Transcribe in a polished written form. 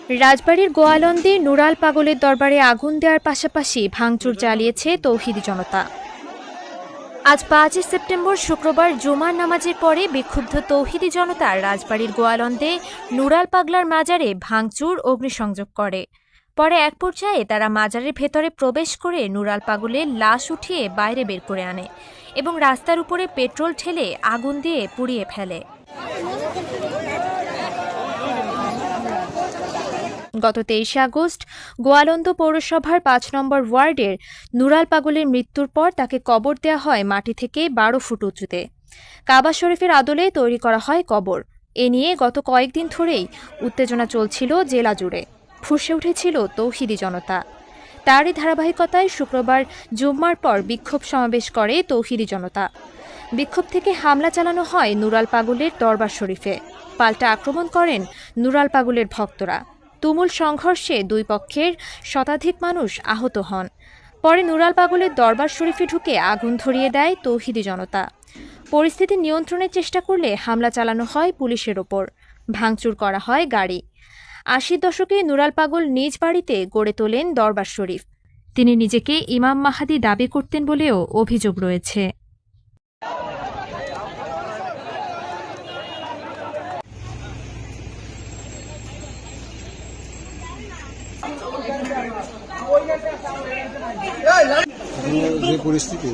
রাজবাড়ীর গোয়ালন্দে নুরাল পাগলের দরবারে আগুন দেওয়ার পাশাপাশি ভাঙচুর চালিয়েছে তৌহিদি জনতা। আজ ৫ সেপ্টেম্বর শুক্রবার জুমার নামাজের পরে বিক্ষুব্ধ তৌহিদি জনতা রাজবাড়ীর গোয়ালন্দে নুরাল পাগলার মাজারে ভাঙচুর অগ্নিসংযোগ করে। পরে এক পর্যায়ে তারা মাজারের ভেতরে প্রবেশ করে নুরাল পাগলের লাশ উঠিয়ে বাইরে বের করে আনে এবং রাস্তার উপরে পেট্রোল ঢেলে আগুন দিয়ে পুড়িয়ে ফেলে। গত ২৩ আগস্ট গোয়ালন্দ পৌরসভার ৫ নম্বর ওয়ার্ডের নুরাল পাগলের মৃত্যুর পর তাকে কবর দেয়া হয় মাটি থেকে ১২ ফুট উঁচুতে। কাবা শরীফের আদলে তৈরি করা হয় কবর। এ নিয়ে গত কয়েকদিন ধরেই উত্তেজনা চলছিল জেলা জুড়ে। ফুঁসে উঠেছিল তৌহিদি জনতা। তারই ধারাবাহিকতায় শুক্রবার জুম্মার পর বিক্ষোভ সমাবেশ করে তৌহিদি জনতা। বিক্ষোভ থেকে হামলা চালানো হয় নুরাল পাগলের দরবার শরীফে। পাল্টা আক্রমণ করেন নুরাল পাগলের ভক্তরা। তুমুল সংঘর্ষে দুই পক্ষের শতাধিক মানুষ আহত হন। পরে নুরাল পাগলের দরবার শরীফে ঢুকে আগুন ধরিয়ে দেয় তৌহিদি জনতা। পরিস্থিতি নিয়ন্ত্রণের চেষ্টা করলে হামলা চালানো হয় পুলিশের ওপর। ভাঙচুর করা হয় গাড়ি। ৮০ দশকে নুরাল পাগল নিজ বাড়িতে গড়ে তোলেন দরবার শরীফ। তিনি নিজেকে ইমাম মাহাদি দাবি করতেন বলেও অভিযোগ রয়েছে। যে পরিস্থিতি